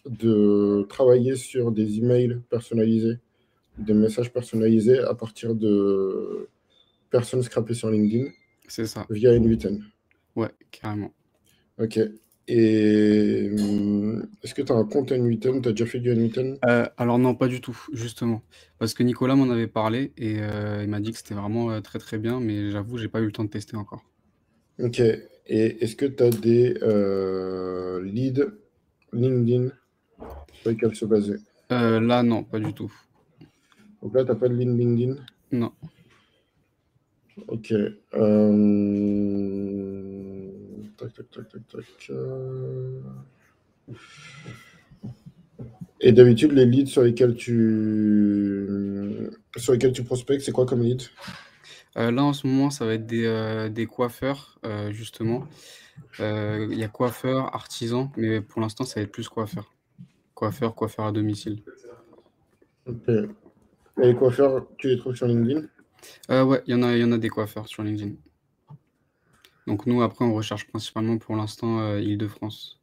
de travailler sur des emails personnalisés, des messages personnalisés à partir de personnes scrappées sur LinkedIn C'est ça. via InViten. Ouais, carrément. Ok. Et est-ce que tu as un compte InViten? Tu as déjà fait du InViten? Alors non, pas du tout, justement. Parce que Nicolas m'en avait parlé et il m'a dit que c'était vraiment, très, très bien, mais j'avoue, j'ai pas eu le temps de tester encore. Ok. Et est-ce que tu as des leads LinkedIn sur lesquels se baser? Là, non, pas du tout. Donc là, tu n'as pas de lead LinkedIn? Non. Ok. Tac, tac, tac, tac, tac. Et d'habitude, les leads sur lesquels tu prospectes, c'est quoi comme lead? Là, en ce moment, ça va être des coiffeurs, justement. Il y a coiffeurs, artisans, mais pour l'instant, ça va être plus coiffeurs. Coiffeurs à domicile. Ok. Et les coiffeurs, tu les trouves sur LinkedIn? Ouais, il y en a des coiffeurs sur LinkedIn. Donc nous, après, on recherche principalement pour l'instant, Île-de-France.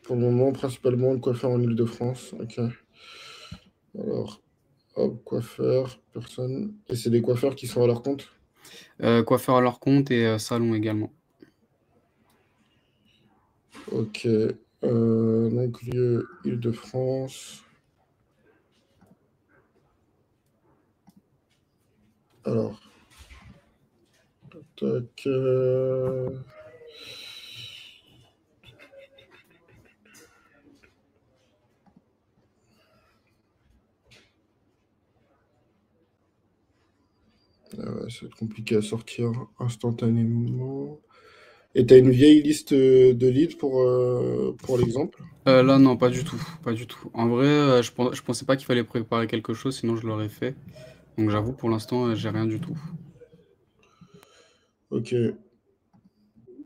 Pour le moment, principalement le coiffeur en Île-de-France. Ok. Alors, hop, coiffeur, personne. Et c'est des coiffeurs qui sont à leur compte? Coiffeurs à leur compte et salon également. Ok. Donc, lieu Île-de-France. Alors, tac. Ah ouais, ça va être compliqué à sortir instantanément. Et tu as une vieille liste de leads pour l'exemple? Là, non, pas du tout, pas du tout. En vrai, je pensais pas qu'il fallait préparer quelque chose, sinon je l'aurais fait. Donc j'avoue, pour l'instant, j'ai rien du tout. Ok.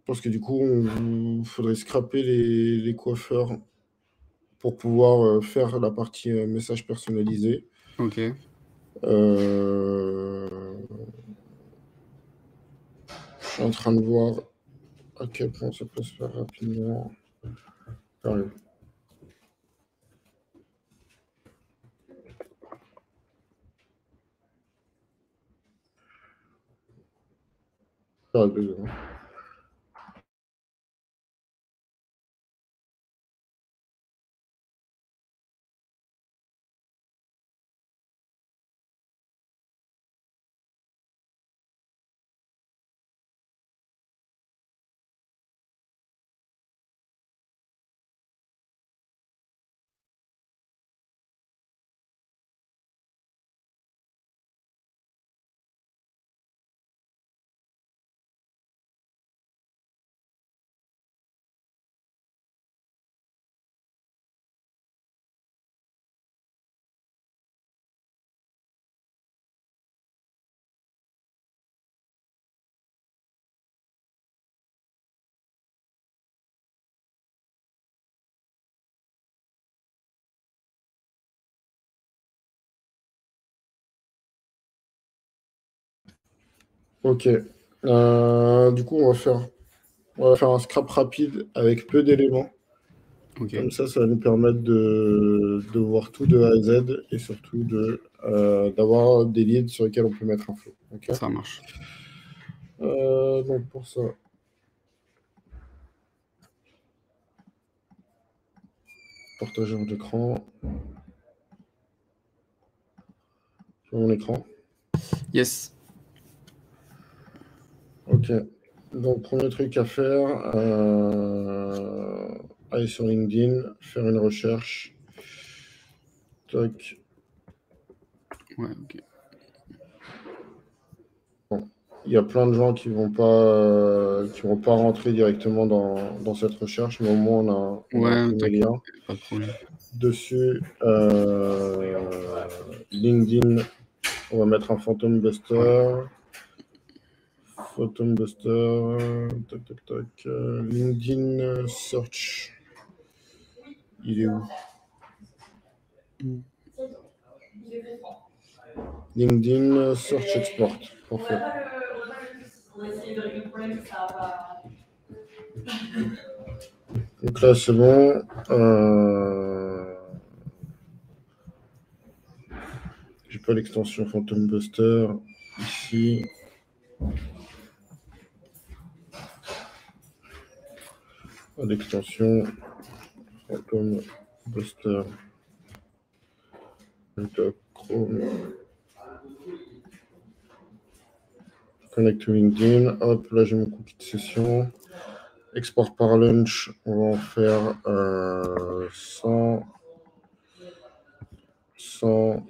Parce que du coup, il faudrait scraper les coiffeurs pour pouvoir faire la partie message personnalisé. OK. Euh, je suis en train de voir à quel point ça peut se faire rapidement. J'arrive. J'arrive, désolé. Ok. Du coup, on va faire un scrap rapide avec peu d'éléments. OK, Comme ça va nous permettre de voir tout de A à Z et surtout d'avoir des leads sur lesquels on peut mettre un flow. Ok. ça marche. Donc pour ça, partager mon écran. Sur mon écran. Yes. Ok. Donc premier truc à faire, aller sur LinkedIn, faire une recherche. Tac. Ouais, OK. Bon. Il y a plein de gens qui vont pas rentrer directement dans cette recherche, mais au moins on a un Ouais, premier t'inquiète, lien. pas de problème. Dessus, LinkedIn, on va mettre un Phantom Ouais. Buster. Phantom Buster. Tac, tac, tac. LinkedIn Search. Il est où? Mmh. LinkedIn Search Export. Parfait. Donc là, c'est bon. J'ai pas l'extension Phantom Buster ici. L'extension Phantom Buster. Chrome. Connect to LinkedIn. Hop, là j'ai mon cookie de session. Export par lunch, on va en faire 100. 100.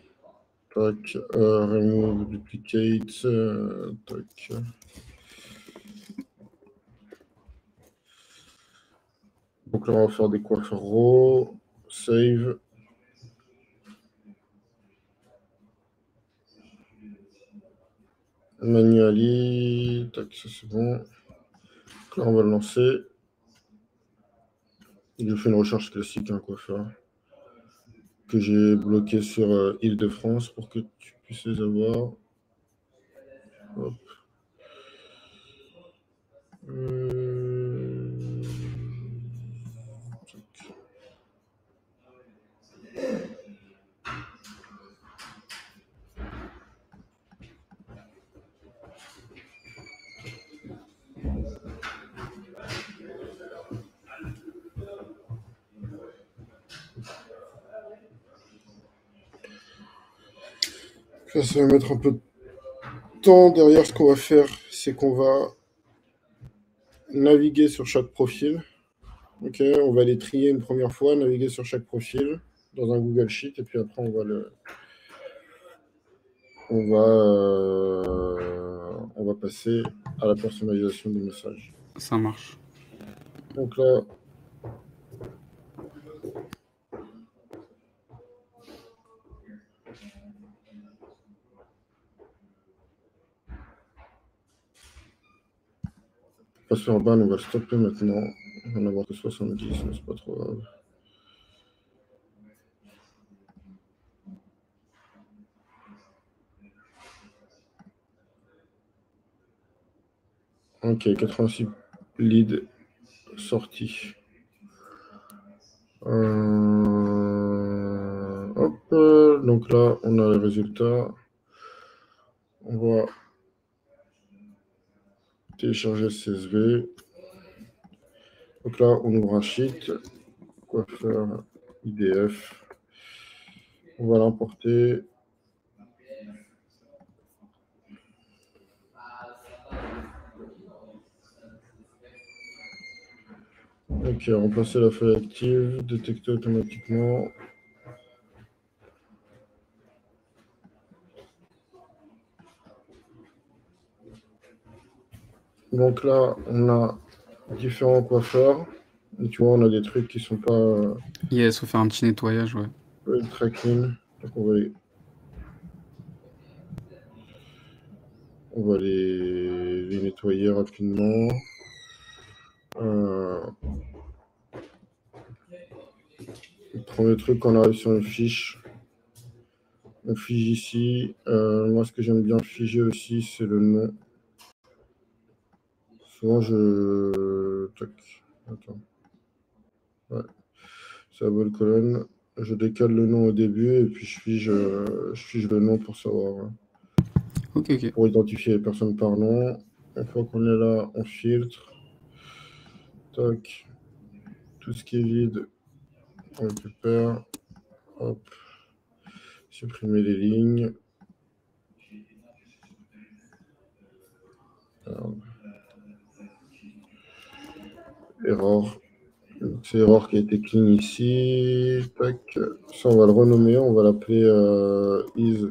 Tac. Remove duplicate. Tac. Donc là on va faire des coiffeurs raw. Save. Manually. Tac, ça c'est bon. Donc là on va le lancer. Je fais une recherche classique, un coiffeur que j'ai bloqué sur Île-de-France pour que tu puisses les avoir. Hop. Ça va mettre un peu de temps. Derrière, ce qu'on va faire, c'est qu'on va naviguer sur chaque profil. Ok, on va les trier une première fois, naviguer sur chaque profil dans un Google Sheet, et puis après on va passer à la personnalisation des messages. Ça marche. Donc là, passer en ban, on va le stopper maintenant. On va en avoir que 70, mais c'est pas trop grave. Ok, 86 leads sortis. Hop, donc là, on a les résultats. On va télécharger le CSV. Donc là, on ouvre un sheet. Coiffeur IDF. On va l'importer. Ok, remplacer la feuille active, détecter automatiquement. Donc là, on a différents coiffeurs. Et tu vois, on a des trucs qui sont pas Yes, faut faire un petit nettoyage, ouais. très clean. Donc on va les nettoyer rapidement. Le premier truc, quand on arrive sur une fiche, on fige ici. Moi, ce que j'aime bien figer aussi, c'est le nom. Souvent, Tac. Attends. Ouais. C'est la bonne colonne. Je décale le nom au début et puis je fige le nom pour savoir. Ok. Pour identifier les personnes par nom. Une fois qu'on est là, on filtre. Tac. Tout ce qui est vide, on récupère. Hop. Supprimer les lignes. Alors, erreur. C'est erreur qui a été clean ici. Tac. Ça, on va le renommer. On va l'appeler is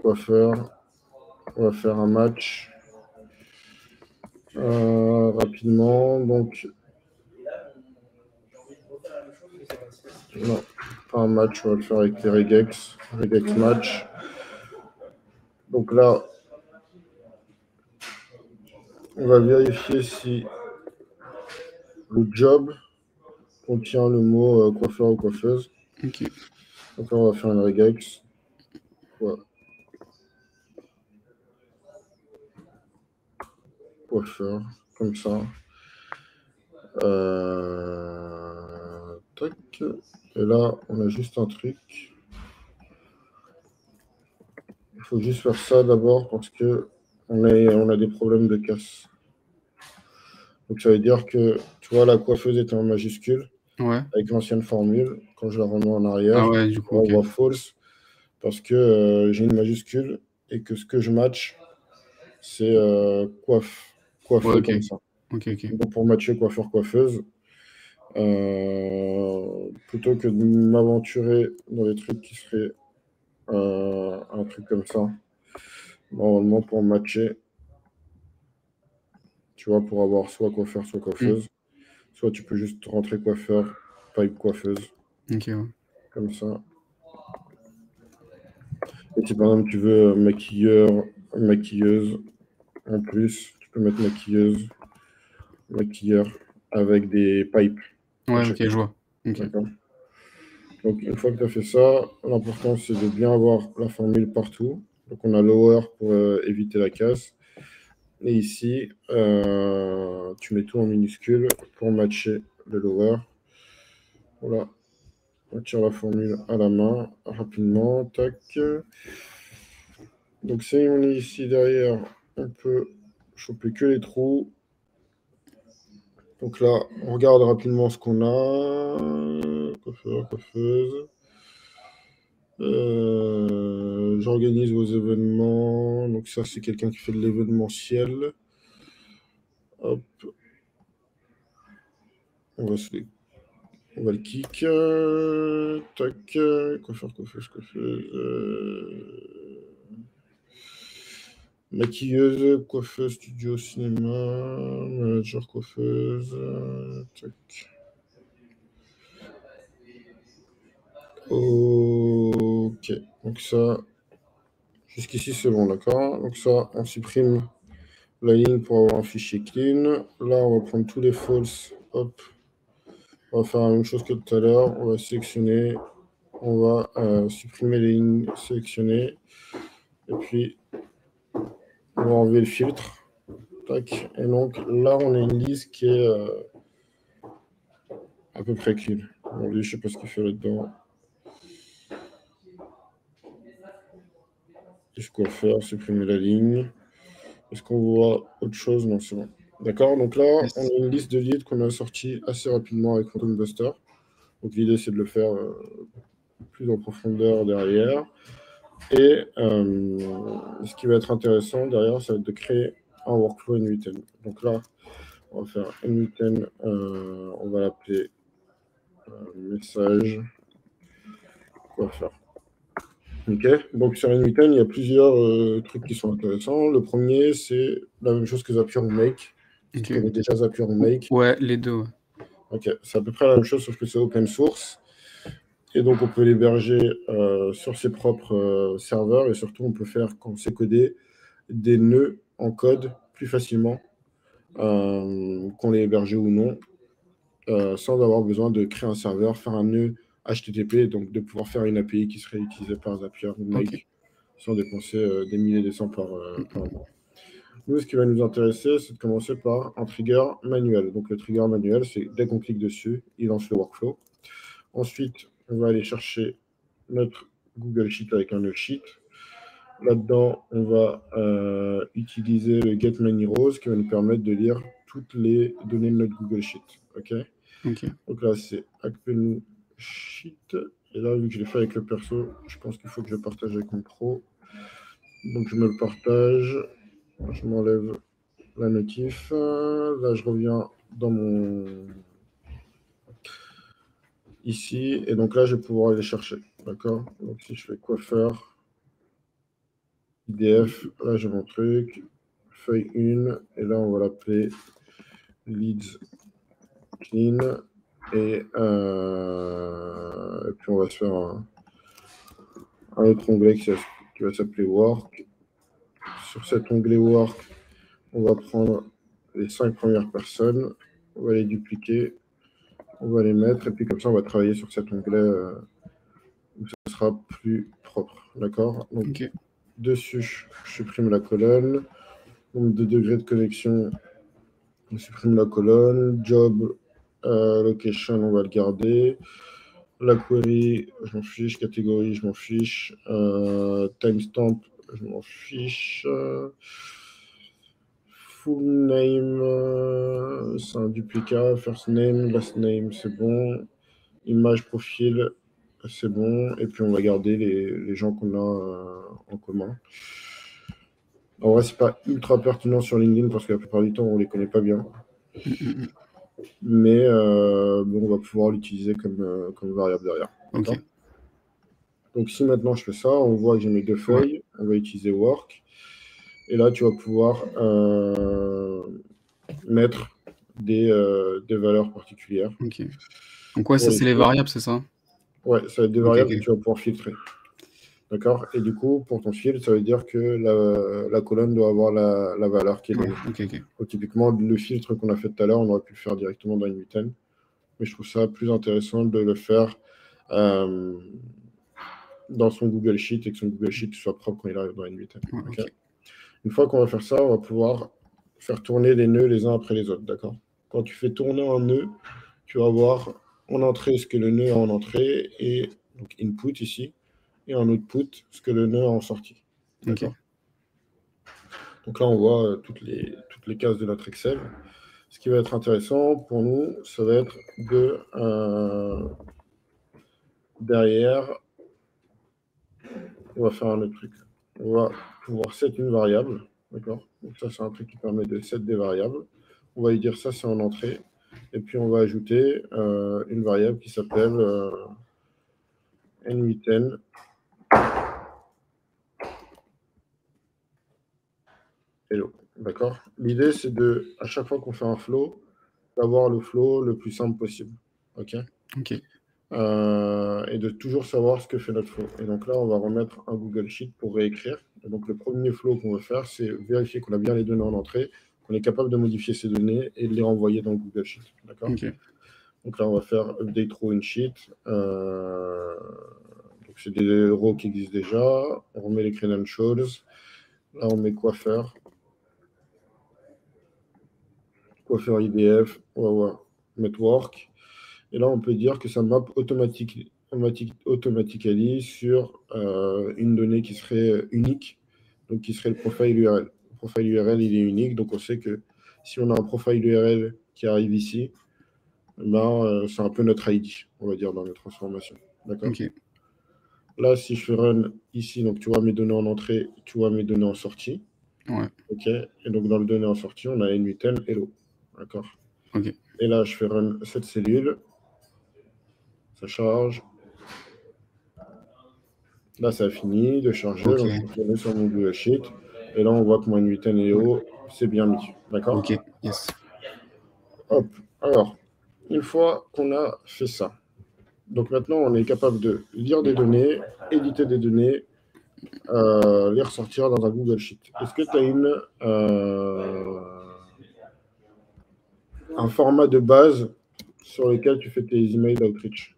coiffeur. On va faire un match rapidement. Donc, non, pas un match. On va le faire avec les regex. Regex match. Donc là, on va vérifier si le job contient le mot coiffeur ou coiffeuse. Ok. Donc là, on va faire une regex. Ouais. Coiffeur, comme ça. Tac. Et là, on a juste un truc. Il faut juste faire ça d'abord parce que on a des problèmes de casse. Donc ça veut dire que, tu vois, la coiffeuse était en majuscule Ouais. avec l'ancienne formule. Quand je la remets en arrière, Ah ouais, du coup, on ok. voit false parce que j'ai une majuscule et que ce que je match, c'est Ouais, coiffeux ok. comme ça. Ok, ok. Donc pour matcher coiffeur-coiffeuse, plutôt que de m'aventurer dans des trucs qui seraient un truc comme ça, normalement pour matcher, tu vois, pour avoir soit coiffeur, soit Hmm. coiffeuse, soit tu peux juste rentrer coiffeur, pipe coiffeuse, Ok, ouais. comme ça. Et si par exemple tu veux maquilleur, maquilleuse, en plus, tu peux mettre maquilleuse, maquilleur avec des pipes à Ouais, ok, chaque je fois. vois. Ok. D'accord. Donc une fois que tu as fait ça, l'important c'est de bien avoir la formule partout. Donc on a lower pour éviter la casse. Et ici, tu mets tout en minuscule pour matcher le lower. Voilà, on tire la formule à la main rapidement. Tac. Donc si on est ici derrière, on peut choper que les trous. Donc là, on regarde rapidement ce qu'on a. Coiffeur, coiffeuse. J'organise vos événements. Donc ça, c'est quelqu'un qui fait de l'événementiel. Hop, on va, on va le kick. Tac. Coiffeur, coiffeuse, coiffeuse. Maquilleuse, coiffeuse, studio, cinéma. Manager, coiffeuse. Tac. Ok. Donc ça, jusqu'ici, c'est bon, d'accord? Donc ça, on supprime la ligne pour avoir un fichier clean. Là, on va prendre tous les false. Hop. On va faire la même chose que tout à l'heure. On va sélectionner. On va supprimer les lignes sélectionnées. Et puis, on va enlever le filtre. Tac. Et donc, là, on a une liste qui est à peu près clean. Bon, lui, je sais pas ce qu'il fait là-dedans. Qu'est-ce qu'on va faire? Supprimer la ligne. Est-ce qu'on voit autre chose? Non, c'est bon. D'accord, donc là, on Yes. a une liste de leads qu'on a sorti assez rapidement avec Phantom Buster. Donc l'idée, c'est de le faire plus en profondeur derrière. Et ce qui va être intéressant derrière, ça va être de créer un workflow N8N. Donc là, on va faire N8N, on va l'appeler message. Quoi faire? Ok, donc sur N8N, il y a plusieurs trucs qui sont intéressants. Le premier, c'est la même chose que Zapier ou Make. Si tu Ok. connais déjà Zapier ou Make. Ouais, les deux, ouais. Ok, c'est à peu près la même chose, sauf que c'est open source. Et donc, on peut l'héberger sur ses propres serveurs. Et surtout, on peut faire, quand c'est codé, des nœuds en code plus facilement, qu'on l'ait hébergé ou non, sans avoir besoin de créer un serveur, faire un nœud HTTP, donc de pouvoir faire une API qui serait utilisée par Zapier ou Ok. Make, sans dépenser des milliers de cents par mois. Nous, ce qui va nous intéresser, c'est de commencer par un trigger manuel. Donc, le trigger manuel, c'est dès qu'on clique dessus, il lance le workflow. Ensuite, on va aller chercher notre Google Sheet avec un nœud sheet. Là-dedans, on va utiliser le get many rows qui va nous permettre de lire toutes les données de notre Google Sheet. OK? Ok. Donc là, c'est Acme Sheet. Et là, vu que je l'ai fait avec le perso, je pense qu'il faut que je partage avec mon pro. Donc, je me le partage. Je m'enlève la notif. Là, je reviens dans mon... Ici. Et donc là, je vais pouvoir aller chercher. D'accord? Donc, si je fais coiffeur, IDF, là, j'ai mon truc. Feuille 1. Et là, on va l'appeler leads clean. Et puis, on va se faire un autre onglet qui va s'appeler work. Sur cet onglet work, on va prendre les 5 premières personnes. On va les dupliquer. On va les mettre. Et puis, comme ça, on va travailler sur cet onglet où ce sera plus propre. D'accord? Donc, Ok. dessus, je supprime la colonne. Nombre de degrés de connexion, on supprime la colonne. Job, Location, on va le garder. La query, je m'en fiche. Catégorie, je m'en fiche. Timestamp, je m'en fiche. Full name, c'est un duplicat. First name, last name, c'est bon. Image, profil, c'est bon. Et puis, on va garder les gens qu'on a en commun. En vrai, c'est pas ultra pertinent sur LinkedIn parce que la plupart du temps, on les connaît pas bien. Mais bon, on va pouvoir l'utiliser comme variable derrière. Ok. Donc, si maintenant je fais ça, on voit que j'ai mes deux feuilles. On va utiliser work. Et là, tu vas pouvoir mettre des valeurs particulières. Ok. Donc, ouais, ça, c'est les variables, c'est ça? Ouais, ça va être des variables ok. que tu vas pouvoir filtrer. D'accord? Et du coup, pour ton filtre, ça veut dire que la colonne doit avoir la valeur qui est donnée. Ok. Donc, typiquement, le filtre qu'on a fait tout à l'heure, on aurait pu le faire directement dans InViten. Mais je trouve ça plus intéressant de le faire dans son Google Sheet et que son Google Sheet soit propre quand il arrive dans InViten. Ok. Une fois qu'on va faire ça, on va pouvoir faire tourner les nœuds les uns après les autres. D'accord? Quand tu fais tourner un nœud, tu vas voir en entrée ce que le nœud a en entrée et donc input ici, et en output ce que le nœud a en sortie. D'accord? Donc là, on voit toutes les cases de notre Excel. Ce qui va être intéressant pour nous, ça va être de derrière, on va faire un autre truc. On va pouvoir set une variable. D'accord? Donc ça, c'est un truc qui permet de set des variables. On va lui dire ça, c'est en entrée. Et puis, on va ajouter une variable qui s'appelle n8n. Hello. D'accord? L'idée, c'est de, à chaque fois qu'on fait un flow, d'avoir le flow le plus simple possible. OK? Et de toujours savoir ce que fait notre flow. Et donc là, on va remettre un Google Sheet pour réécrire. Et donc, le premier flow qu'on veut faire, c'est vérifier qu'on a bien les données en entrée, qu'on est capable de modifier ces données et de les renvoyer dans Google Sheet. D'accord? Donc là, on va faire update row in sheet. Donc, c'est des rows qui existent déjà. On remet les credentials. Là, on met coiffeur. Coiffeur IDF. On va voir mettre work. Et là, on peut dire que ça map automatically sur une donnée qui serait unique, donc qui serait le profile URL. Le profile URL, il est unique, donc on sait que si on a un profile URL qui arrive ici, ben, c'est un peu notre ID, on va dire, dans les transformations. D'accord? Là, si je fais run ici, donc tu vois mes données en entrée, tu vois mes données en sortie. OK. Et donc, dans les données en sortie, on a n8n hello. D'accord? Et là, je fais run cette cellule. Ça charge. Là, ça a fini de charger. Donc, je vais retourner sur mon Google Sheet. Et là, on voit que mon n8n et hello, c'est bien mis. D'accord? Ok, yes. Hop. Alors, une fois qu'on a fait ça, donc maintenant, on est capable de lire des données, éditer des données, les ressortir dans un Google Sheet. Est-ce que tu as un format de base sur lequel tu fais tes emails d'outreach?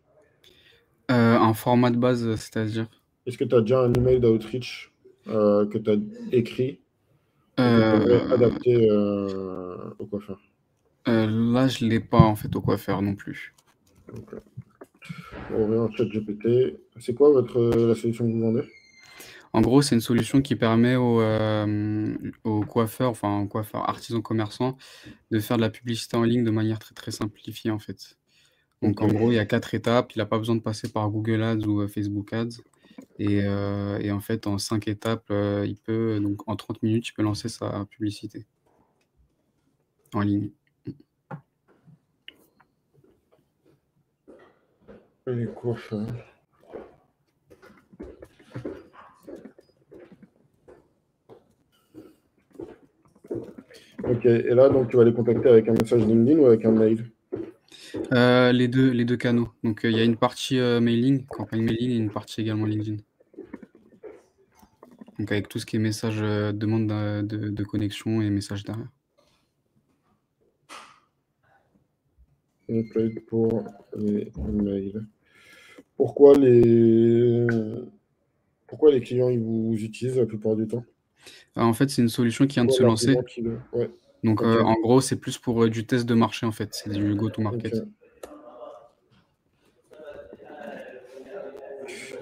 Un format de base, c'est-à-dire? Est-ce que tu as déjà un email d'outreach que tu as écrit et que tu aimerais adapter au coiffeur? Là, je ne l'ai pas en fait au coiffeur non plus. Okay. On revient en chat GPT. C'est quoi la solution que vous vendez? En gros, c'est une solution qui permet aux coiffeurs, enfin aux coiffeurs artisans commerçants, de faire de la publicité en ligne de manière très très simplifiée en fait. Donc en gros, il y a 4 étapes. Il n'a pas besoin de passer par Google Ads ou Facebook Ads. Et en fait, en 5 étapes, il peut, donc en 30 minutes, il peut lancer sa publicité en ligne. Les coiffeurs. Ok, et là, donc, tu vas les contacter avec un message LinkedIn ou avec un mail? Les deux canaux. Donc, il y a une partie mailing, campagne mailing, et une partie également LinkedIn. Donc, avec tout ce qui est message, demande de connexion et message derrière. Template pour les mails. Pourquoi les clients ils vous utilisent la plupart du temps? En fait, c'est une solution qui vient de se lancer. Ouais. Donc, en gros, c'est plus pour du test de marché, en fait. C'est du go-to-market.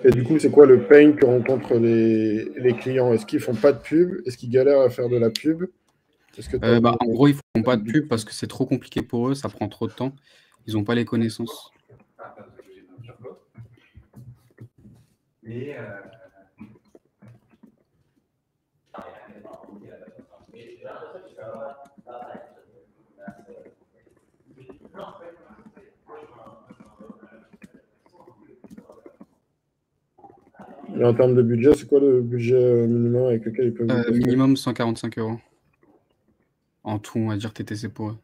Et du coup, c'est quoi le pain que rencontrent les clients? Est-ce qu'ils font pas de pub? Est-ce qu'ils galèrent à faire de la pub? Est-ce que En gros, ils font pas de pub parce que c'est trop compliqué pour eux, ça prend trop de temps. Ils n'ont pas les connaissances. Et en termes de budget, c'est quoi le budget minimum avec lequel ils peuvent vous tester? Minimum 145 €. En tout, on va dire TTC pour eux.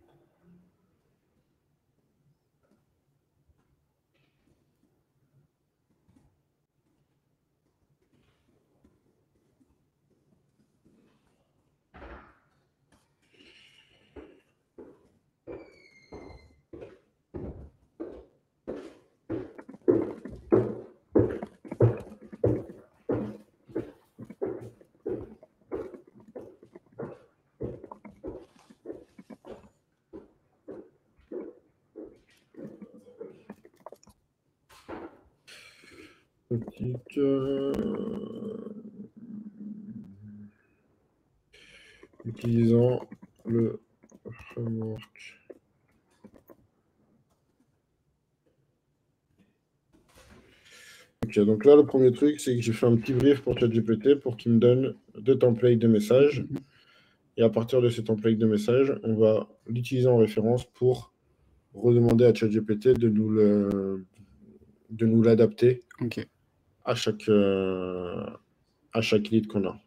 Utilisant le framework. Ok, donc là, le premier truc, c'est que j'ai fait un petit brief pour ChatGPT pour qu'il me donne 2 templates de messages. Et à partir de ces templates de messages, on va l'utiliser en référence pour redemander à ChatGPT de nous l'adapter à chaque lead qu'on a.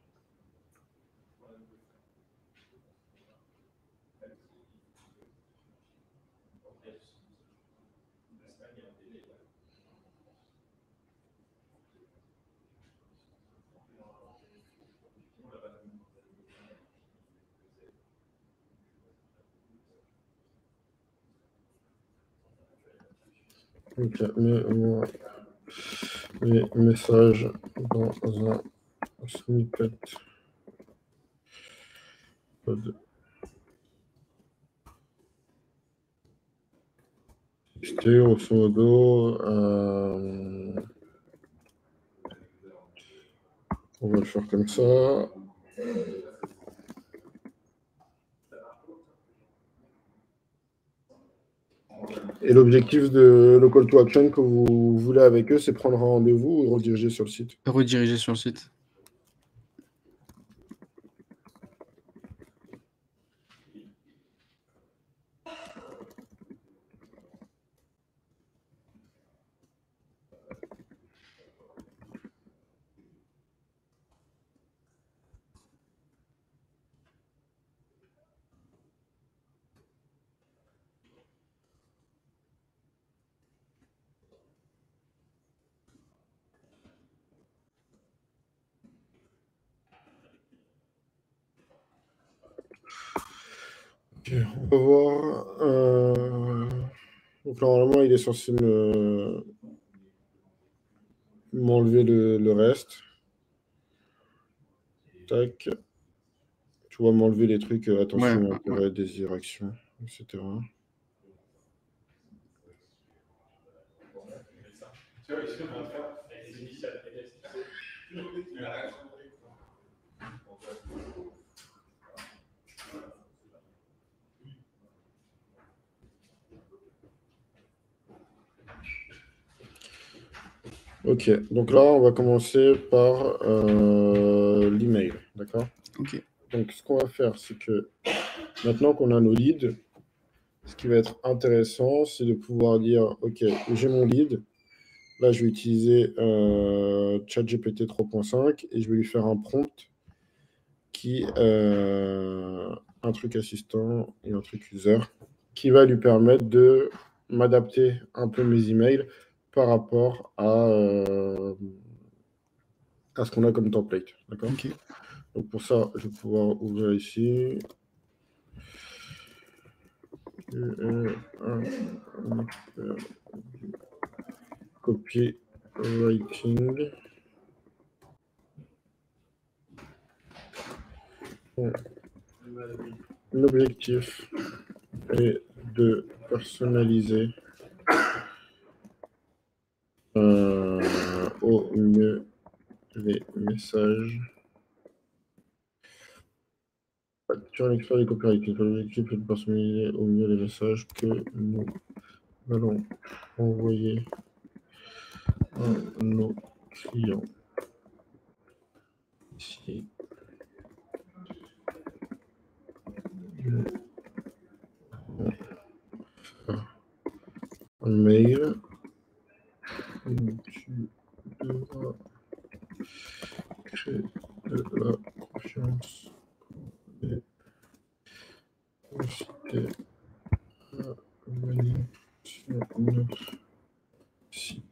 Ok, mets-moi les messages dans un snippet code. C'était grosso modo, on va le faire comme ça. Et l'objectif de le call to action que vous voulez avec eux, c'est prendre un rendez-vous ou rediriger sur le site? Rediriger sur le site. Ok, on va voir. Donc normalement, il est censé m'enlever le reste. Tac. Tu vas m'enlever les trucs, attention, intérêt, désir, action, etc. Ok, donc là, on va commencer par l'email, d'accord? Ok. Donc, ce qu'on va faire, c'est que maintenant qu'on a nos leads, ce qui va être intéressant, c'est de pouvoir dire, OK, j'ai mon lead. Là, je vais utiliser ChatGPT 3.5 et je vais lui faire un prompt qui, un truc assistant et un truc user, qui va lui permettre de m'adapter un peu mes emails par rapport à ce qu'on a comme template. D'accord? Ok. Donc pour ça, je vais pouvoir ouvrir ici. Copywriting. L'objectif est de personnaliser au au mieux les messages. Sur l'expert des copywriting, l'objectif est de personnaliser au mieux les messages que nous allons envoyer à nos clients. Ici, un mail. Tu devras créer de la confiance et inciter à venir sur notre site.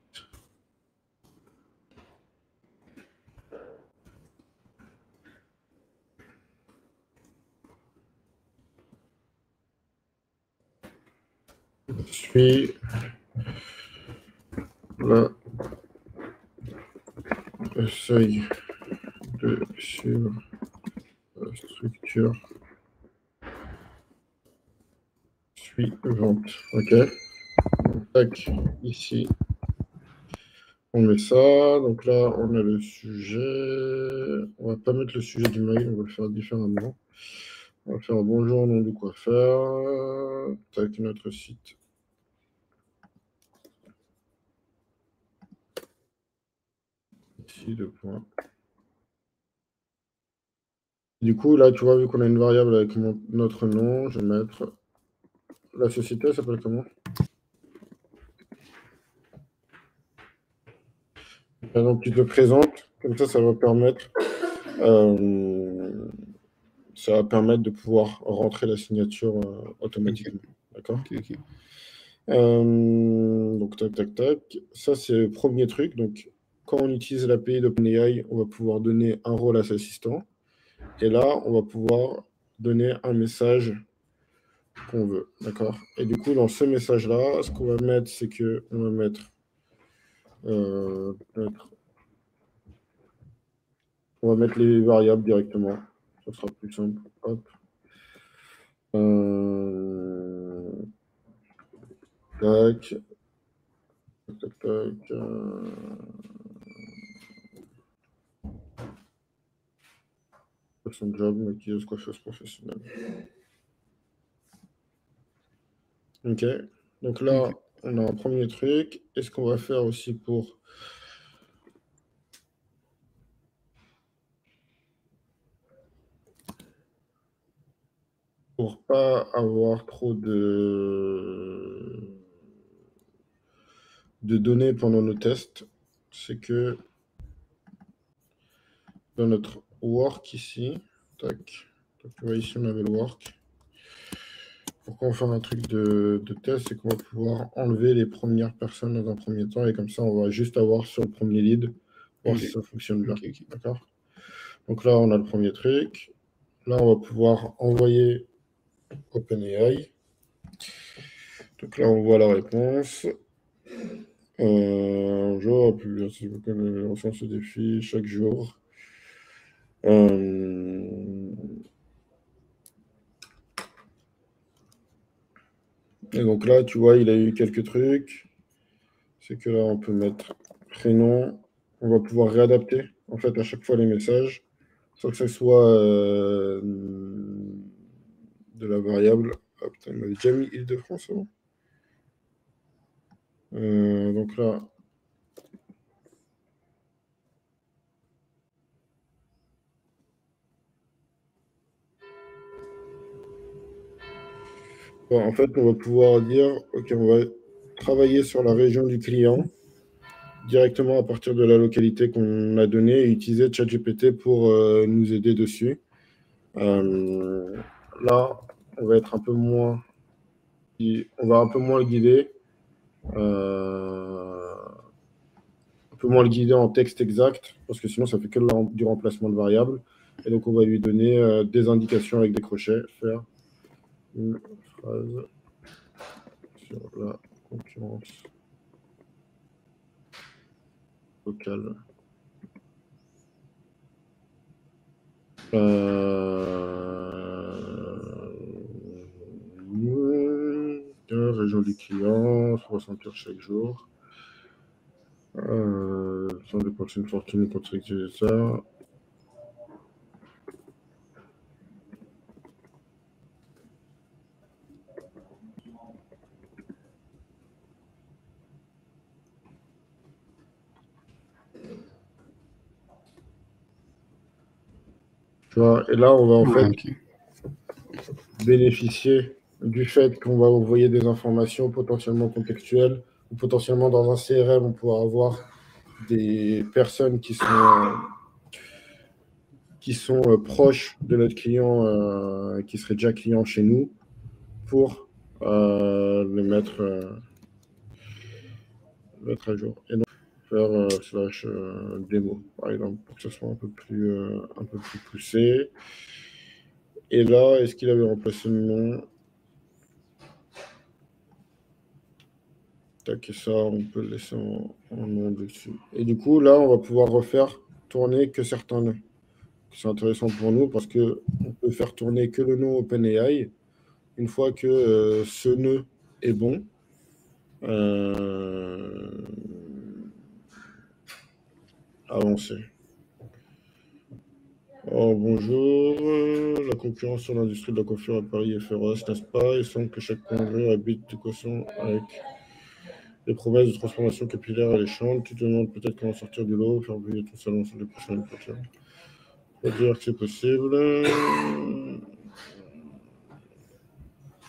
Suis la feuille sur la structure suivante. OK. Tac, ici. On met ça. Donc là, on a le sujet. On va pas mettre le sujet du mail, on va le faire différemment. On va faire bonjour, nom du coiffeur. Tac, notre site. Ici, le point. Du coup, là, tu vois, vu qu'on a une variable avec notre nom, je vais mettre la société, elle s'appelle comment? Donc, tu te présentes, comme ça va permettre, de pouvoir rentrer la signature automatiquement. Okay. D'accord? Ok. Donc, tac. Ça, c'est le premier truc. Donc, quand on utilise l'API d'OpenAI, on va pouvoir donner un rôle à cet assistant. Et là, on va pouvoir donner un message qu'on veut. D'accord? Et du coup, dans ce message-là, ce qu'on va mettre, c'est qu'on va mettre on va mettre les variables directement. Ça sera plus simple. Hop. Tac. Son job, maquilleuse, coiffeuse professionnelle. Ok. Donc là, okay. On a un premier truc. Et ce qu'on va faire aussi pour pas avoir trop de données pendant nos tests, c'est que dans notre work ici, tac, donc, tu vois ici on avait le work. Pourquoi on fait un truc de test, c'est qu'on va pouvoir enlever les premières personnes dans un premier temps et comme ça on va juste avoir sur le premier lead, voir si ça fonctionne bien. Okay. D'accord. Donc là on a le premier truc. Là on va pouvoir envoyer OpenAI. Donc là on voit la réponse. Bonjour, on lance ce défi chaque jour. Et donc là, tu vois, il a eu quelques trucs. C'est que là, on peut mettre prénom. On va pouvoir réadapter, en fait, à chaque fois les messages, sans que ce soit de la variable. Ah putain, il m'avait déjà mis Île-de-France, avant. Donc là, bon, en fait, on va pouvoir dire, OK, on va travailler sur la région du client directement à partir de la localité qu'on a donnée et utiliser ChatGPT pour nous aider dessus. Là, on va être un peu moins... On va un peu moins le guider. Un peu moins le guider en texte exact, parce que sinon, ça fait que du remplacement de variables. Et donc, on va lui donner des indications avec des crochets. Faire une phrase sur la concurrence locale. Région du client, 60 heures chaque jour. Sans dépenser une fortune pour utiliser ça. Tu vois, et là, on va en Ouais, fait ok. bénéficier du fait qu'on va envoyer des informations potentiellement contextuelles ou potentiellement dans un CRM, on pourra avoir des personnes qui sont proches de notre client, qui seraient déjà clients chez nous, pour le mettre à jour. Et donc, faire slash démo, par exemple, pour que ce soit un peu plus poussé. Et là, est-ce qu'il avait remplacé le nom? Tac, et ça, on peut le laisser en nom dessus. Et du coup, là, on va pouvoir refaire tourner que certains nœuds. C'est intéressant pour nous parce que on peut faire tourner que le nom OpenAI. Une fois que ce nœud est bon, avancer. Oh, bonjour. La concurrence sur l'industrie de la coiffure à Paris est féroce, n'est-ce pas? Il semble que chaque congrès habite de caution avec des promesses de transformation capillaire alléchantes. Tu te demandes peut-être comment sortir du lot, faire briller ton salon sur les prochaines clôtures. On va dire que c'est possible.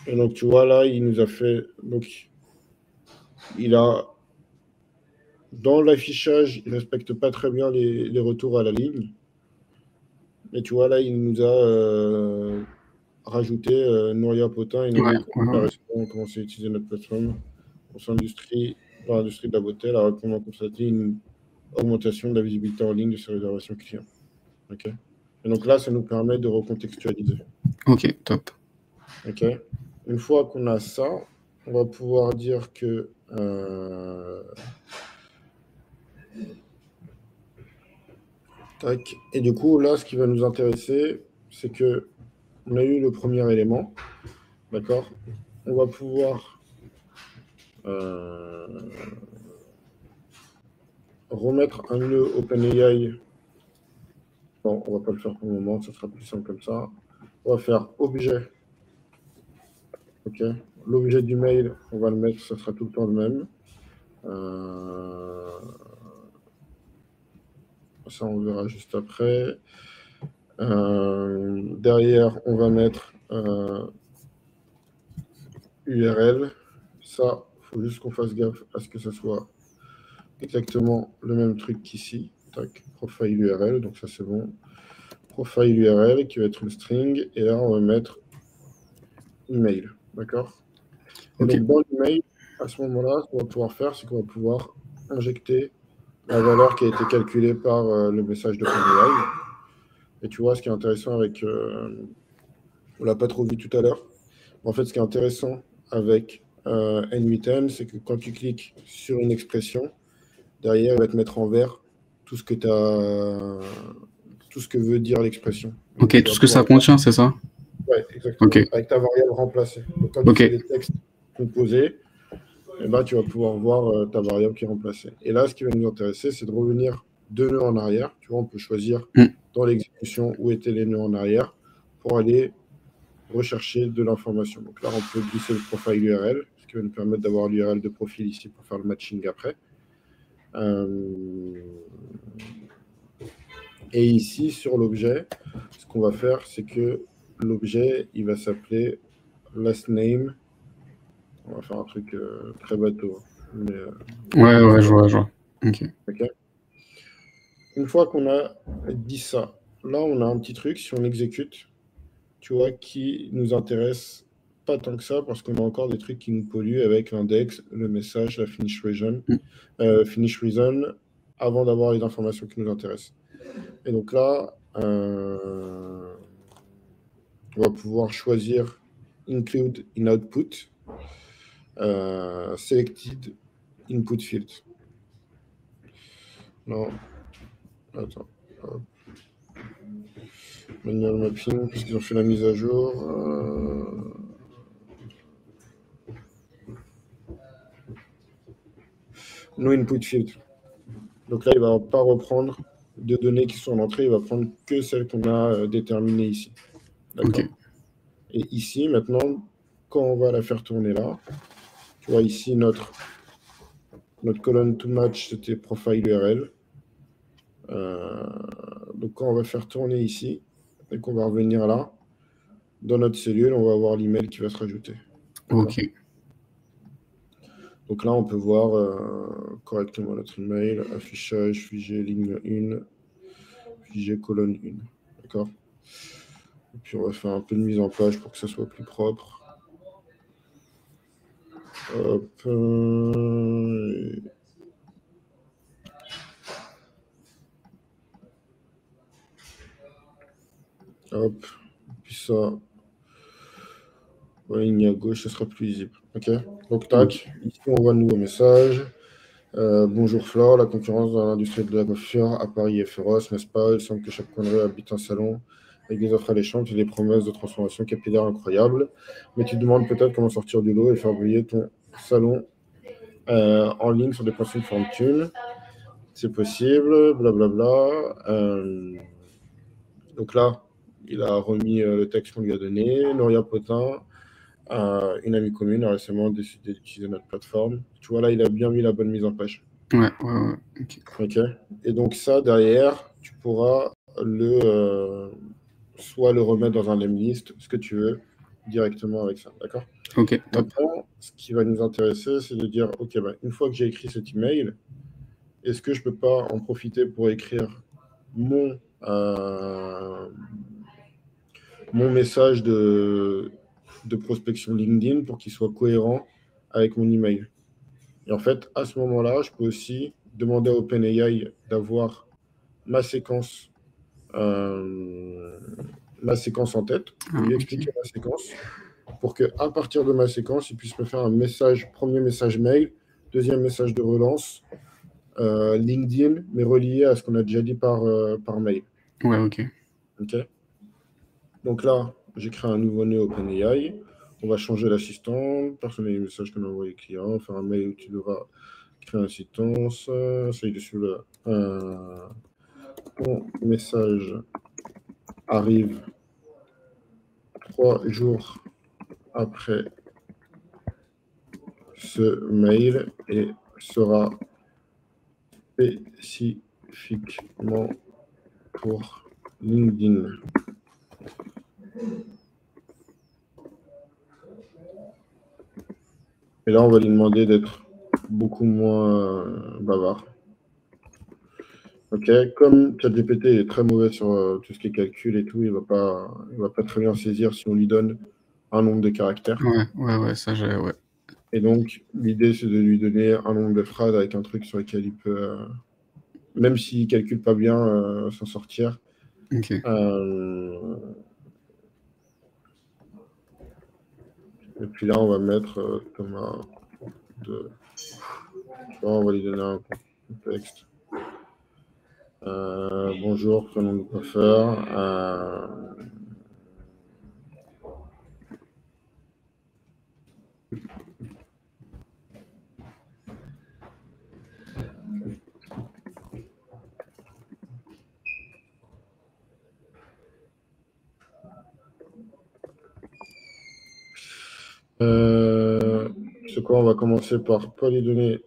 Et donc, tu vois, là, il nous a fait. Donc, il a. Dans l'affichage, il ne respecte pas très bien les retours à la ligne. Mais tu vois, là, il nous a rajouté Nouria Potin et Noémie ont commencé à utiliser notre plateforme dans l'industrie de la beauté. Elle a rapidement constaté une augmentation de la visibilité en ligne de ses réservations clients. OK. Et donc là, ça nous permet de recontextualiser. Ok, top. OK. Une fois qu'on a ça, on va pouvoir dire que tac. Et du coup, là, ce qui va nous intéresser, c'est que on a eu le premier élément. D'accord. On va pouvoir remettre un nœud OpenAI. Bon, on va pas le faire pour le moment, ça sera plus simple comme ça. On va faire objet. OK. L'objet du mail, on va le mettre, ça sera tout le temps le même. Ça, on verra juste après. Derrière, on va mettre URL. Ça, il faut juste qu'on fasse gaffe à ce que ça soit exactement le même truc qu'ici. Tac, profile URL, donc ça c'est bon. Profile URL qui va être une string, et là on va mettre email, d'accord? Et Ok. donc dans l'email, à ce moment-là, ce qu'on va pouvoir faire, c'est qu'on va pouvoir injecter la valeur qui a été calculée par le message de OpenAI. Et tu vois, ce qui est intéressant avec... on l'a pas trop vu tout à l'heure. En fait, ce qui est intéressant avec N8N, c'est que quand tu cliques sur une expression, derrière, il va te mettre en vert tout ce que tout ce que veut dire l'expression. Ok, tout ce que ça contient, c'est ça? Ouais, exactement. Ok. Avec ta variable remplacée. Donc, quand Ok. tu fais des textes composés, eh ben, tu vas pouvoir voir ta variable qui est remplacée. Et là, ce qui va nous intéresser, c'est de revenir 2 nœuds en arrière. Tu vois, on peut choisir dans l'exécution où étaient les nœuds en arrière pour aller rechercher de l'information. Donc là, on peut glisser le profil URL, ce qui va nous permettre d'avoir l'URL de profil ici pour faire le matching après. Et ici, sur l'objet, ce qu'on va faire, c'est que l'objet, il va s'appeler last name. On va faire un truc très bateau. Mais, ouais, je vois. Ok. Une fois qu'on a dit ça, là, on a un petit truc, si on exécute, tu vois, qui nous intéresse pas tant que ça, parce qu'on a encore des trucs qui nous polluent avec l'index, le message, la finish reason, avant d'avoir les informations qui nous intéressent. Et donc là, on va pouvoir choisir include in output, selected input field. Non, attends. Hop. Manual mapping, puisqu'ils ont fait la mise à jour. No input field. Donc là, il ne va pas reprendre de données qui sont en entrée, il va prendre que celles qu'on a déterminées ici. D'accord. Ok. Et ici, maintenant, quand on va la faire tourner là, tu vois ici, notre colonne to match, c'était profile URL. Donc quand on va faire tourner ici, et qu'on va revenir là, dans notre cellule, on va avoir l'email qui va se rajouter. Ok. Donc là, on peut voir correctement notre email, affichage, figé, ligne 1, figé, colonne 1. D'accord. Et puis on va faire un peu de mise en page pour que ça soit plus propre. Hop. Hop. Puis ça. Ouais, ligne à gauche, ça sera plus visible. Ok. Donc tac. Ici, on voit le nouveau message. Bonjour Flore, la concurrence dans l'industrie de la coiffure à Paris est féroce, n'est-ce pas? Il semble que chaque coin de rue habite un salon avec des offres alléchantes et des promesses de transformation capillaire incroyables. Mais tu te demandes peut-être comment sortir du lot et faire briller ton salon en ligne sur des principes de fortune. C'est possible, blablabla. Donc là, il a remis le texte qu'on lui a donné. Nouria Potin, une amie commune, a récemment décidé d'utiliser notre plateforme. Tu vois, là, il a bien mis la bonne mise en page. Ouais. Ok. Et donc ça, derrière, tu pourras soit le remettre dans un name list, ce que tu veux, directement avec ça. D'accord? Ok, top. Maintenant, ce qui va nous intéresser, c'est de dire, OK, une fois que j'ai écrit cet email, est-ce que je ne peux pas en profiter pour écrire mon message de prospection LinkedIn pour qu'il soit cohérent avec mon email? Et en fait, à ce moment-là, je peux aussi demander à OpenAI d'avoir ma séquence en tête, lui expliquer ma séquence, pour qu'à partir de ma séquence, il puisse me faire un message, premier message mail, deuxième message de relance, LinkedIn, mais relié à ce qu'on a déjà dit par mail. Ouais, ok. Donc là, j'ai créé un nouveau nœud OpenAI. On va changer l'assistant, personnaliser le message qu'on a envoyé au client, faire un mail où tu devras créer une assistance, celui dessus ton message arrive 3 jours après ce mail et sera spécifiquement pour LinkedIn. Et là, on va lui demander d'être beaucoup moins bavard. Ok, comme ChatGPT est très mauvais sur tout ce qui est calcul et tout, il va pas très bien saisir si on lui donne un nombre de caractères. Ouais, ça j'ai, ouais. Et donc, l'idée, c'est de lui donner un nombre de phrases avec un truc sur lequel il peut, même s'il ne calcule pas bien, s'en sortir. Ok. Et puis là, on va mettre Thomas de... On va lui donner un contexte. Bonjour, prénom de coiffeur. C'est quoi? On va commencer par pas lui donner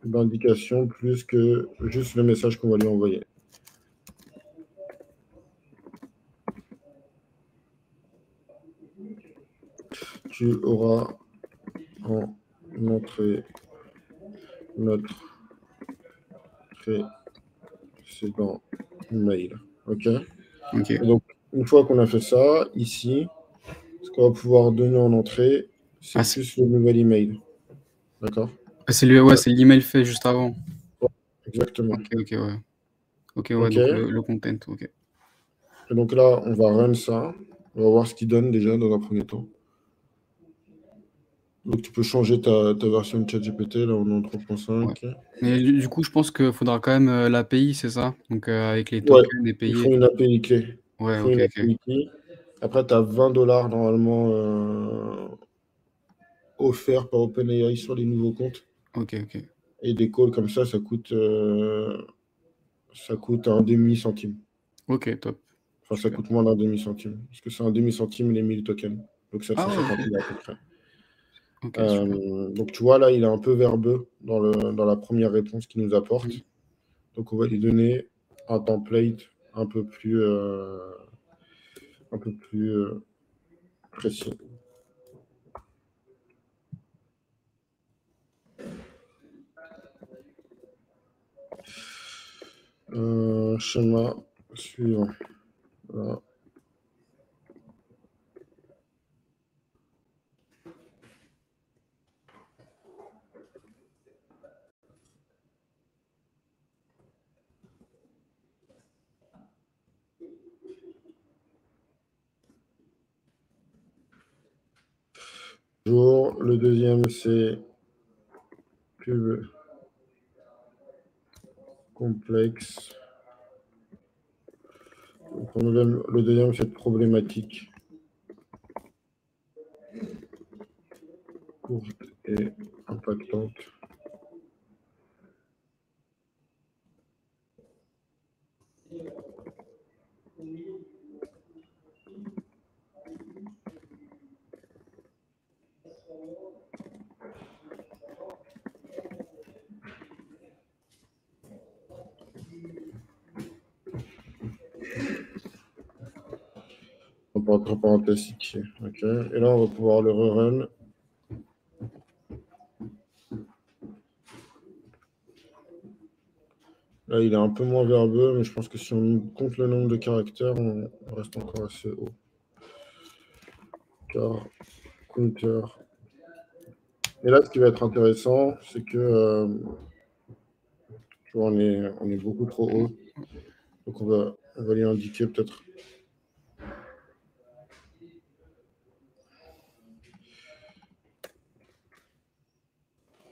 d'indication plus que juste le message qu'on va lui envoyer. Tu auras en entrée notre précédent mail. Ok? Et donc, une fois qu'on a fait ça, ici, ce qu'on va pouvoir donner en entrée, c'est plus le nouvel email. D'accord? C'est l'email fait juste avant. Exactement. Ok, ouais. Ok, ouais, donc le content, ok. Et donc là, on va run ça. On va voir ce qu'il donne déjà dans un premier temps. Donc tu peux changer ta version de ChatGPT, là on est en 3.5. Ouais. Mais du coup, je pense qu'il faudra quand même l'API, c'est ça? Donc avec les tokens et payer. Il faut une API clé. Ouais, il faut une API clé. Après, tu as $20 normalement offerts par OpenAI sur les nouveaux comptes. Ok. Et des calls comme ça coûte un demi-centime. Ok, top. Enfin, ça coûte moins d'un demi-centime. Parce que c'est un demi-centime les 1000 tokens. Donc 750 000 à peu près. Ok, super. Donc tu vois, là, il est un peu verbeux dans la première réponse qu'il nous apporte. Donc on va lui donner un template un peu plus précis. Schéma suivant. Voilà. Le deuxième, c'est pub complexe. Le deuxième, c'est problématique. Courte et impactante. Entre parenthèses ici. Ok. Et là, on va pouvoir le rerun. Là, il est un peu moins verbeux, mais je pense que si on compte le nombre de caractères, on reste encore assez haut. Car counter. Et là, ce qui va être intéressant, c'est que tu vois, on est beaucoup trop haut. Donc, on va lui indiquer peut-être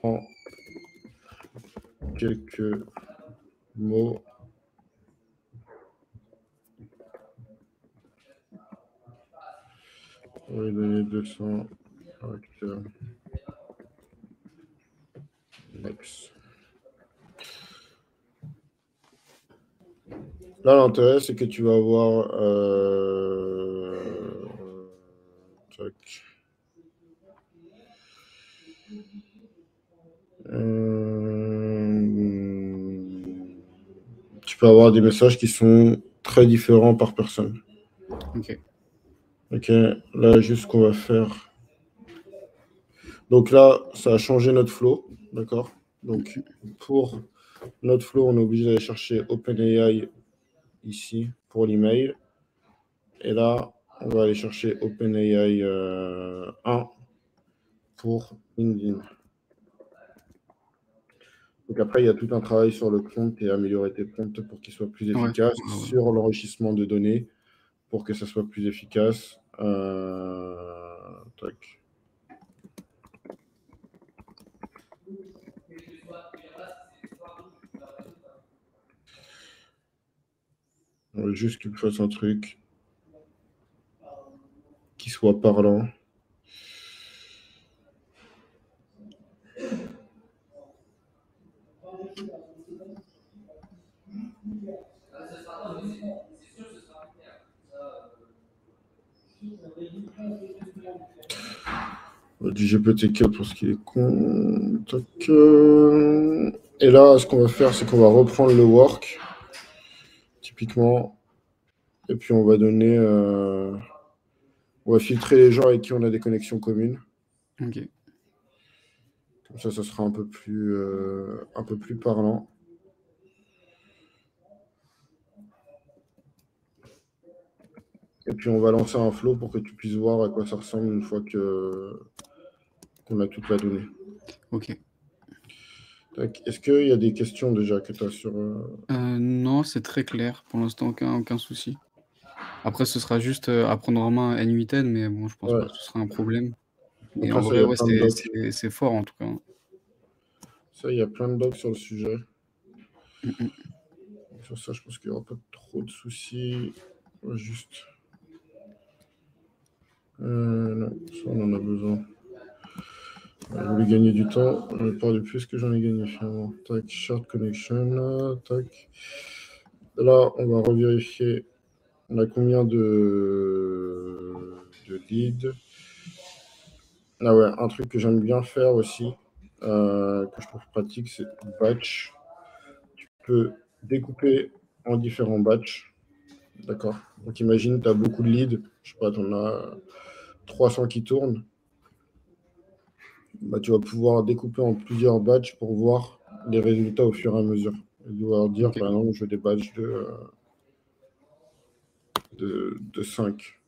en quelques mots. On va lui donner 200 caractères. Next. Là, l'intérêt, c'est que tu vas avoir tu peux avoir des messages qui sont très différents par personne. Ok. Ok, là, juste ce qu'on va faire. Donc là, ça a changé notre flow, d'accord? Donc, pour notre flow, on est obligé d'aller chercher OpenAI ici pour l'email. Et là, on va aller chercher OpenAI 1 pour LinkedIn. Donc après, il y a tout un travail sur le prompt et améliorer tes prompts pour qu'ils soient plus efficaces, sur l'enrichissement de données pour que ça soit plus efficace. Tac. On veut juste qu'il me fasse un truc qui soit parlant. Du GPT-4 parce qu'il est con. Tac. Et là, ce qu'on va faire, c'est qu'on va reprendre le work, typiquement. Et puis, on va donner... on va filtrer les gens avec qui on a des connexions communes. Ok. Comme ça sera un peu plus parlant. Et puis, on va lancer un flow pour que tu puisses voir à quoi ça ressemble une fois qu'on a toute la donnée. Ok. Est-ce qu'il y a des questions déjà que tu as sur... Non, c'est très clair. Pour l'instant, aucun souci. Après, ce sera juste à prendre en main N8N, mais bon, je pense pas que ce sera un problème. Mais Après, en ça, vrai, il y a ouais, plein de docs. c'est fort en tout cas. Ça, il y a plein de docs sur le sujet. Sur ça, je pense qu'il n'y aura pas trop de soucis. Juste... non, ça, on en a besoin. Je voulais gagner du temps, je vais pas de plus que j'en ai gagné finalement. Tac, short connection, tac. Là, on va revérifier. On a combien de leads. Ah ouais, un truc que j'aime bien faire aussi, que je trouve pratique, c'est batch. Tu peux découper en différents batchs. D'accord. Donc imagine, tu as beaucoup de leads. Je sais pas, tu en as 300 qui tournent. Bah, tu vas pouvoir découper en plusieurs batchs pour voir les résultats au fur et à mesure. Et devoir dire, Ok. par exemple, je veux des batchs de 5.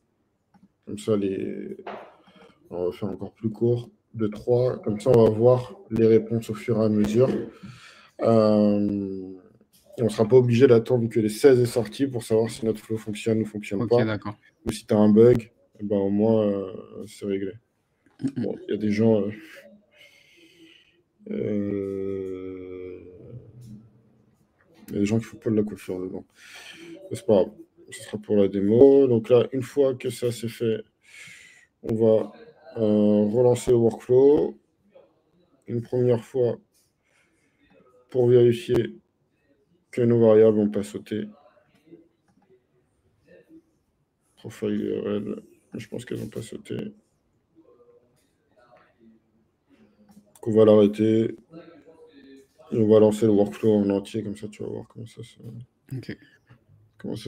Comme ça, on va faire encore plus court. De 3. Comme ça, on va voir les réponses au fur et à mesure. On ne sera pas obligé d'attendre que les 16 est sorti pour savoir si notre flow fonctionne ou ne fonctionne Ok, pas. d'accord. Ou si tu as un bug, ben, au moins, c'est réglé. Bon, il y a des gens... il y a des gens qui font pas de la coiffure dedans. Mais c'est pas grave. Ce sera pour la démo. Donc là, une fois que ça c'est fait, on va relancer le workflow. Une première fois pour vérifier que nos variables n'ont pas sauté. Profile URL, je pense qu'elles n'ont pas sauté. On va l'arrêter. Et on va lancer le workflow en entier, comme ça tu vas voir comment ça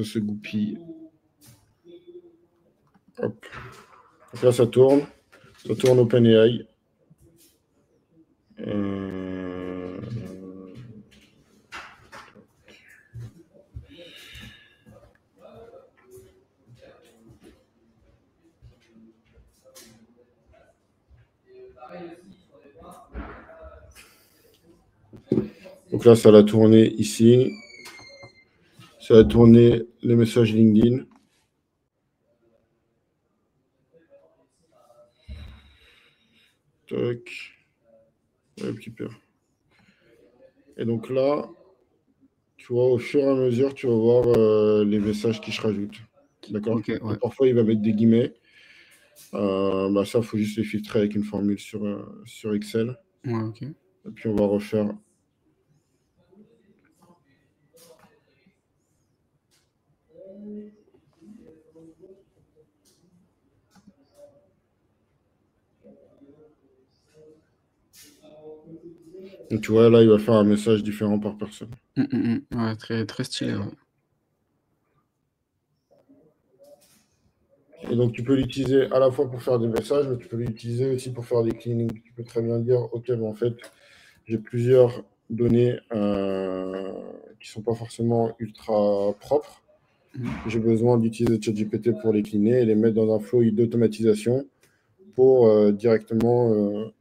se goupille. Hop. Donc là, ça tourne. Ça tourne OpenAI. Donc là, ça l'a tourné ici. Ça a tourné les messages LinkedIn. Tac. Un petit peu. Et donc là, tu vois, au fur et à mesure, tu vas voir les messages qui se rajoutent. D'accord. Ok, ouais. Parfois, il va mettre des guillemets. Bah ça, il faut juste les filtrer avec une formule sur Excel. Ouais, ok. Et puis, on va refaire. Donc, tu vois, là, il va faire un message différent par personne. Ouais, très, très stylé. Ouais. Et donc, tu peux l'utiliser à la fois pour faire des messages, mais tu peux l'utiliser aussi pour faire des cleaning. Tu peux très bien dire, OK, en fait, j'ai plusieurs données qui ne sont pas forcément ultra propres. J'ai besoin d'utiliser ChatGPT pour les cleaner et les mettre dans un flow d'automatisation pour directement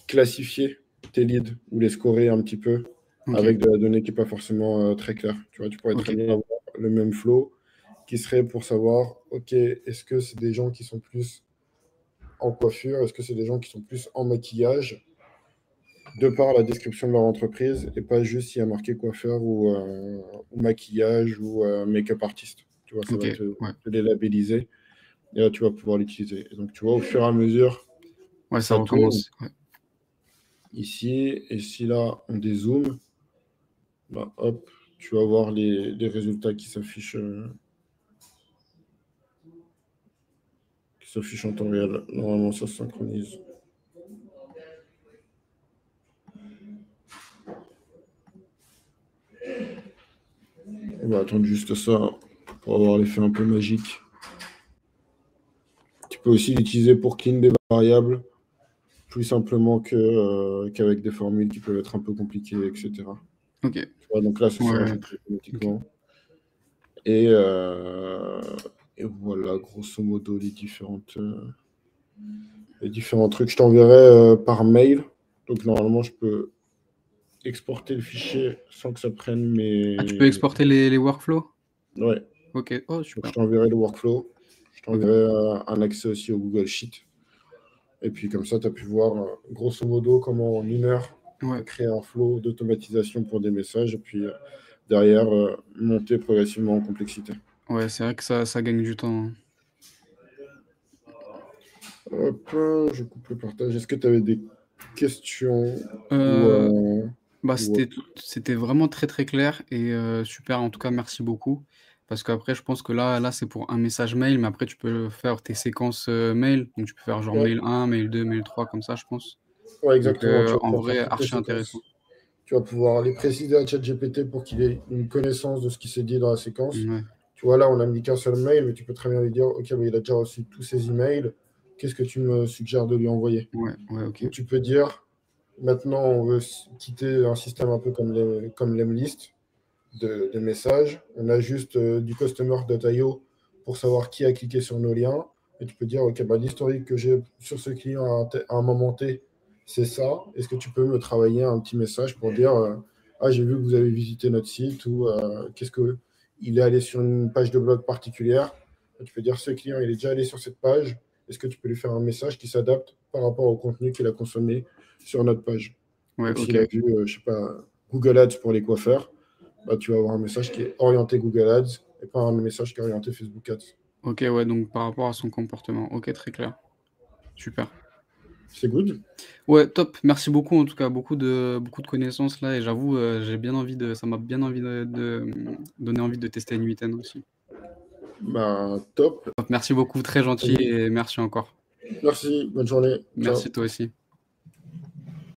classifier tes leads ou les scorer un petit peu avec de la donnée qui n'est pas forcément très claire. Tu vois, tu pourrais très bien avoir le même flow qui serait pour savoir, OK, est-ce que c'est des gens qui sont plus en coiffure, est-ce que c'est des gens qui sont plus en maquillage, de par la description de leur entreprise, et pas juste s'il y a marqué coiffeur ou maquillage ou make-up artiste. Tu vois, ça va te les labelliser, et là, tu vas pouvoir l'utiliser. Et donc, tu vois, au fur et à mesure, ça recommence. tourne ici, et si là, on dézoome, bah, hop, tu vas voir les résultats qui s'affichent en temps réel. Normalement, ça se synchronise. On va attendre juste ça pour avoir l'effet un peu magique. Tu peux aussi l'utiliser pour clean des variables, plus simplement qu'avec des formules qui peuvent être un peu compliquées, etc. Ok. Tu vois, donc là, ça se rajoute automatiquement. Et voilà, grosso modo, les différents trucs. Je t'enverrai par mail. Donc normalement, je peux exporter le fichier sans que ça prenne mes... Ah, tu peux exporter les workflows? Ouais. Ok, oh, Donc, super. je t'enverrai le workflow. Je t'enverrai un accès aussi au Google Sheet. Et puis comme ça, tu as pu voir grosso modo comment en 1 heure, créer un flow d'automatisation pour des messages et puis derrière, monter progressivement en complexité. Ouais, c'est vrai que ça gagne du temps. Hop, je coupe le partage. Est-ce que tu avais des questions Euh, ou, Bah, ou- c'était vraiment très très clair et super. En tout cas, merci beaucoup. Parce qu'après, je pense que là c'est pour un message mail, mais après, tu peux faire tes séquences mail. Donc, tu peux faire genre Ouais, mail 1, mail 2, mail 3, comme ça, je pense. ouais, Donc, exactement. Tu vas en pouvoir faire vrai, toutes tes archi intéressant. séquences. Tu vas pouvoir aller préciser à ChatGPT pour qu'il ait une connaissance de ce qui s'est dit dans la séquence. Ouais, Tu vois, là, on a mis qu'un seul mail, mais tu peux très bien lui dire, OK, bah, il a déjà reçu tous ses emails. Qu'est-ce que tu me suggères de lui envoyer? ouais, ouais, ok. Ou tu peux dire, maintenant, on veut quitter un système un peu comme l'Emlist de messages. On a juste du customer.io pour savoir qui a cliqué sur nos liens. Et tu peux dire, OK, bah, l'historique que j'ai sur ce client à un moment T, c'est ça. Est-ce que tu peux me travailler un petit message pour dire, ah, j'ai vu que vous avez visité notre site ou qu'est-ce que il est allé sur une page de blog particulière. Et tu peux dire, ce client, il est déjà allé sur cette page. Est-ce que tu peux lui faire un message qui s'adapte par rapport au contenu qu'il a consommé sur notre page? Ouais, Donc, s'il a ok. vu, je sais pas, Google Ads pour les coiffeurs, bah, tu vas avoir un message qui est orienté Google Ads et pas un message qui est orienté Facebook Ads. Ok, ouais, donc par rapport à son comportement. Ok, très clair. Super. C'est good. Ouais, top. Merci beaucoup, en tout cas, beaucoup de connaissances là. Et j'avoue, ça m'a bien envie donner envie de tester N8N aussi. Bah, top. Merci beaucoup, très gentil et merci encore. Merci. Bonne journée. Ciao. Merci toi aussi.